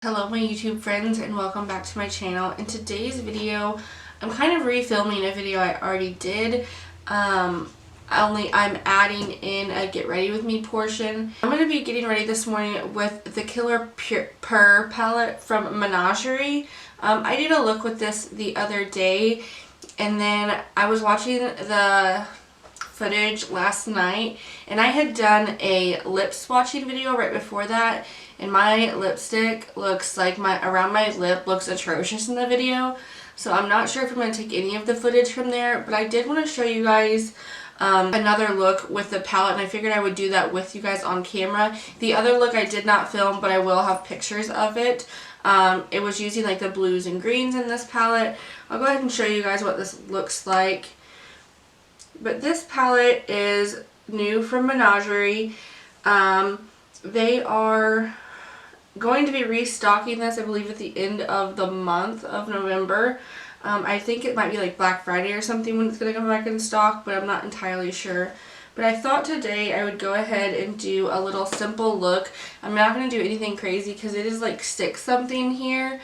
Hello my YouTube friends and welcome back to my channel. In today's video, I'm kind of refilming a video I already did. I'm adding in a get ready with me portion. I'm going to be getting ready this morning with the Killer Purr Palette from Menagerie. I did a look with this the other day and then I was watching the footage last night and I had done a lip swatching video right before that, and my lipstick looks like around my lip looks atrocious in the video, so I'm not sure if I'm going to take any of the footage from there, but I did want to show you guys another look with the palette, and I figured I would do that with you guys on camera. The other look I did not film, but I will have pictures of it. It was using like the blues and greens in this palette. I'll go ahead and show you guys what this looks like. But this palette is new from Menagerie. They are going to be restocking this, I believe, at the end of the month of November. I think it might be like Black Friday or something when it's going to come back in stock, but I'm not entirely sure. But I thought today I would go ahead and do a little simple look. I'm not going to do anything crazy because it is like 6 something here.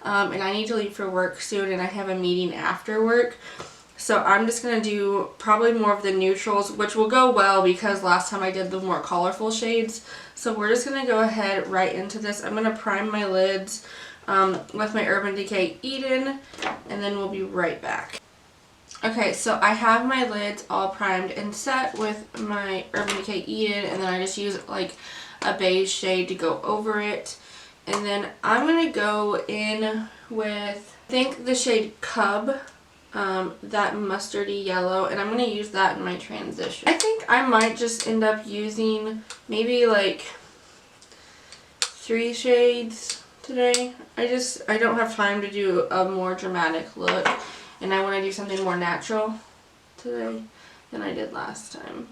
And I need to leave for work soon and I have a meeting after work. So I'm just going to do probably more of the neutrals, which will go well because last time I did the more colorful shades. So we're just going to go ahead right into this. I'm going to prime my lids with my Urban Decay Eden, and then we'll be right back. Okay, so I have my lids all primed and set with my Urban Decay Eden, and then I just use like a beige shade to go over it. And then I'm going to go in with, I think, the shade Cub. That mustardy yellow, and I'm going to use that in my transition. I think I might just end up using maybe like 3 shades today. I don't have time to do a more dramatic look, and I want to do something more natural today than I did last time.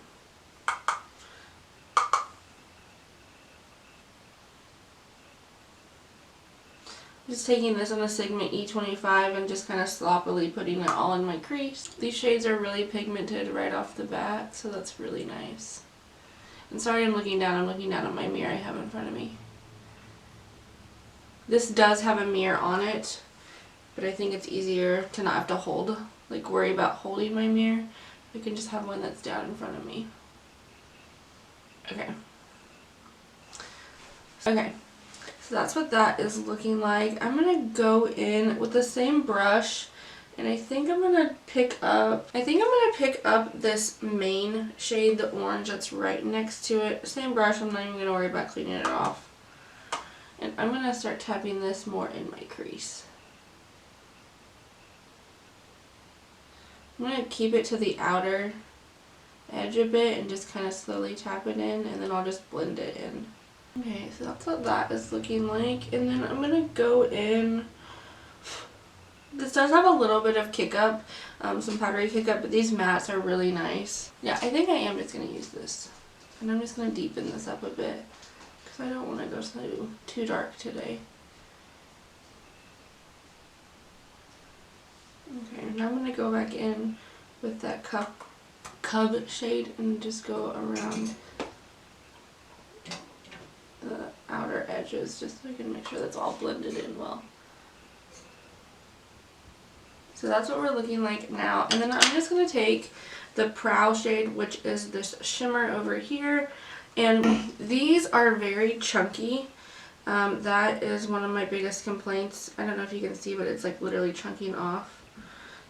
Just taking this on a Sigma E25 and just kind of sloppily putting it all in my crease. These shades are really pigmented right off the bat, so that's really nice. And sorry I'm looking down at my mirror I have in front of me. This does have a mirror on it, but I think it's easier to not have to worry about holding my mirror. I can just have one that's down in front of me. Okay. Okay. So that's what that is looking like. I'm going to go in with the same brush, and I think I'm going to pick up this main shade, the orange that's right next to it. Same brush, I'm not even going to worry about cleaning it off. And I'm going to start tapping this more in my crease. I'm going to keep it to the outer edge a bit and just kind of slowly tap it in, and then I'll just blend it in. Okay, so that's what that is looking like, and then I'm going to go in. This does have a little bit of kick up, some powdery kick up, but these mattes are really nice. Yeah, I think I am just going to use this, and I'm just going to deepen this up a bit because I don't want to go too dark today. Okay, now I'm going to go back in with that Cub shade and just go around the outer edges just so I can make sure that's all blended in well. So that's what we're looking like now. And then I'm just going to take the Prowl shade, which is this shimmer over here. And these are very chunky. That is one of my biggest complaints. I don't know if you can see, but it's like literally chunking off.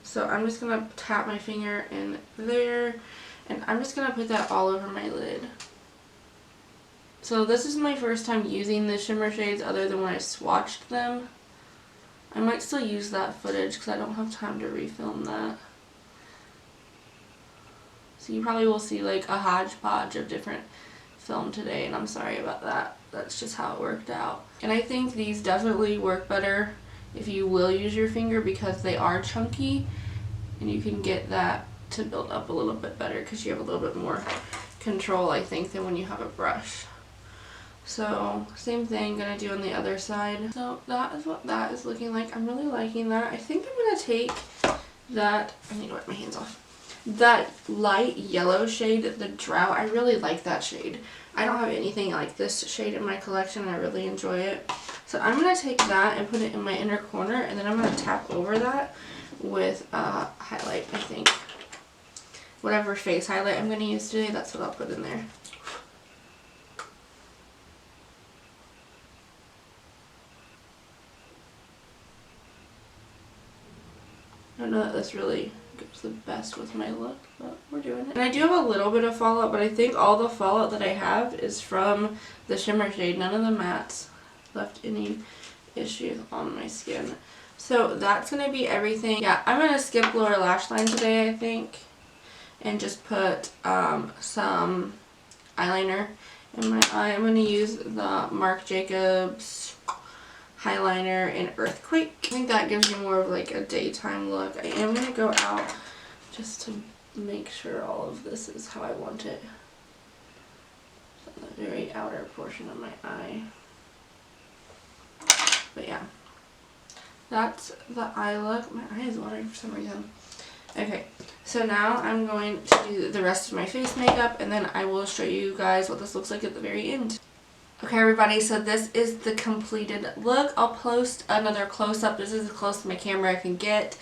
So I'm just going to tap my finger in there, and I'm just going to put that all over my lid. So this is my first time using the shimmer shades other than when I swatched them. I might still use that footage because I don't have time to refilm that. So you probably will see like a hodgepodge of different film today, and I'm sorry about that. That's just how it worked out. And I think these definitely work better if you will use your finger because they are chunky, and you can get that to build up a little bit better because you have a little bit more control, I think, than when you have a brush. So same thing, gonna do on the other side. So that is what that is looking like. I'm really liking that. I think I'm gonna take that, I need to wipe my hands off, that light yellow shade, the Drought. I really like that shade. I don't have anything like this shade in my collection. I really enjoy it. So I'm going to take that and put it in my inner corner, and then I'm going to tap over that with highlight, I think. Whatever face highlight I'm going to use today, that's what I'll put in there. I don't know that this really goes the best with my look, but we're doing it. And I do have a little bit of fallout, but I think all the fallout that I have is from the shimmer shade. None of the mattes left any issues on my skin. So that's going to be everything. Yeah, I'm going to skip lower lash line today, I think, and just put some eyeliner in my eye. I'm going to use the Marc Jacobs highliner in Earthquake. I think that gives you more of like a daytime look. I am going to go out just to make sure all of this is how I want it. So the very outer portion of my eye. But yeah, that's the eye look. My eye is watering for some reason. Okay, so now I'm going to do the rest of my face makeup, and then I will show you guys what this looks like at the very end. Okay everybody, so this is the completed look. I'll post another close-up. This is as close to my camera I can get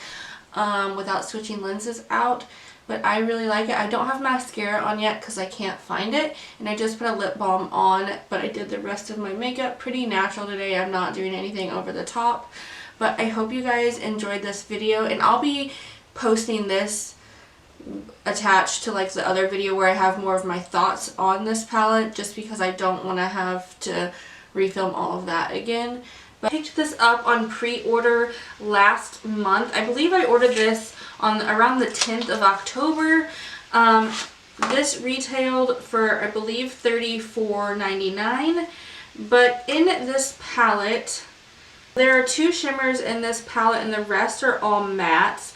without switching lenses out. But I really like it. I don't have mascara on yet because I can't find it. And I just put a lip balm on, but I did the rest of my makeup pretty natural today. I'm not doing anything over the top. But I hope you guys enjoyed this video, and I'll be posting this attached to like the other video where I have more of my thoughts on this palette, just because I don't want to have to refilm all of that again. But I picked this up on pre-order last month. I believe I ordered this on around the 10th of October. This retailed for, I believe, $34.99. But in this palette, there are 2 shimmers in this palette and the rest are all mattes.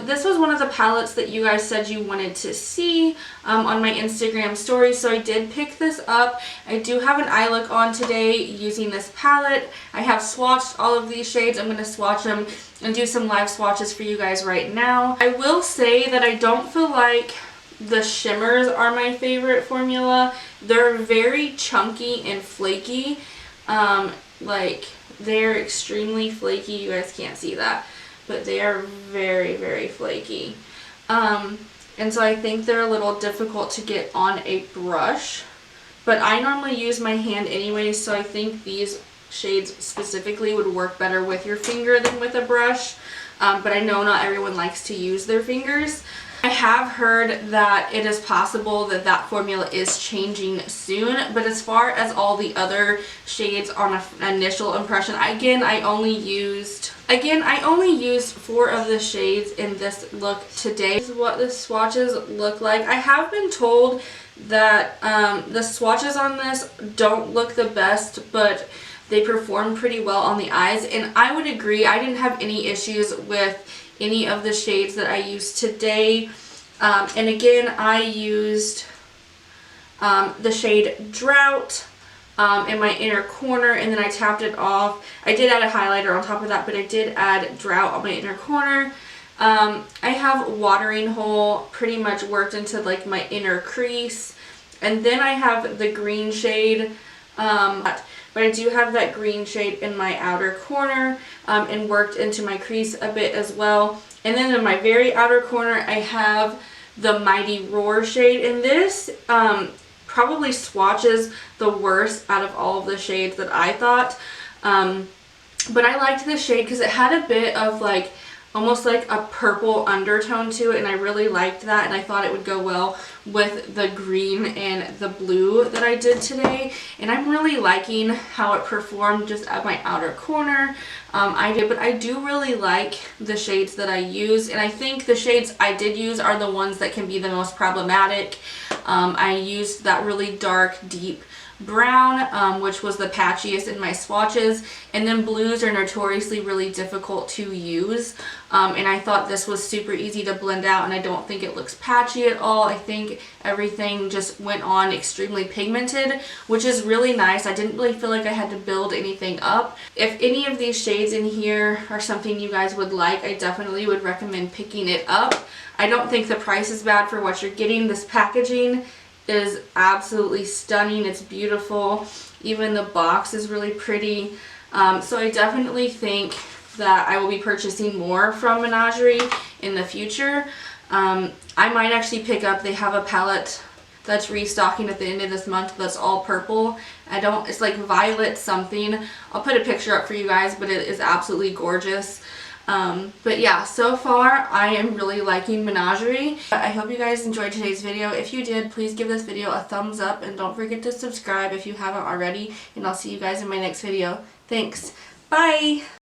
This was one of the palettes that you guys said you wanted to see on my Instagram story, so I did pick this up. I do have an eye look on today using this palette. I have swatched all of these shades. I'm going to swatch them and do some live swatches for you guys right now. I will say that I don't feel like the shimmers are my favorite formula. They're very chunky and flaky. Like, they're extremely flaky. You guys can't see that, but they are very, very flaky. And so I think they're a little difficult to get on a brush, but I normally use my hand anyway, so I think these shades specifically would work better with your finger than with a brush. But I know not everyone likes to use their fingers. I have heard that it is possible that that formula is changing soon, but as far as all the other shades on an initial impression, I only used 4 of the shades in this look today. This is what the swatches look like. I have been told that the swatches on this don't look the best, but they perform pretty well on the eyes, and I would agree. I didn't have any issues with any of the shades that I used today. And again, I used the shade Drought in my inner corner, and then I tapped it off. I did add a highlighter on top of that, but I did add Drought on my inner corner. I have Watering Hole pretty much worked into like my inner crease, and then I have the green shade, but I do have that green shade in my outer corner and worked into my crease a bit as well. And then in my very outer corner, I have the Mighty Roar shade, and this probably swatches the worst out of all of the shades that I thought. But I liked this shade because it had a bit of like almost like a purple undertone to it, and I really liked that, and I thought it would go well with the green and the blue that I did today. And I'm really liking how it performed just at my outer corner. But I do really like the shades that I use, and I think the shades I did use are the ones that can be the most problematic. I used that really dark, deep brown, which was the patchiest in my swatches, and then blues are notoriously really difficult to use, and I thought this was super easy to blend out, and I don't think it looks patchy at all. I think everything just went on extremely pigmented, which is really nice. I didn't really feel like I had to build anything up. If any of these shades in here are something you guys would like, I definitely would recommend picking it up. I don't think the price is bad for what you're getting. This packaging is absolutely stunning. It's beautiful. Even the box is really pretty. So I definitely think that I will be purchasing more from Menagerie in the future. I might actually pick up, they have a palette that's restocking at the end of this month that's all purple. It's like violet something. I'll put a picture up for you guys, but it is absolutely gorgeous. But yeah, so far I am really liking Menagerie. I hope you guys enjoyed today's video. If you did, please give this video a thumbs up and don't forget to subscribe if you haven't already, and I'll see you guys in my next video. Thanks. Bye!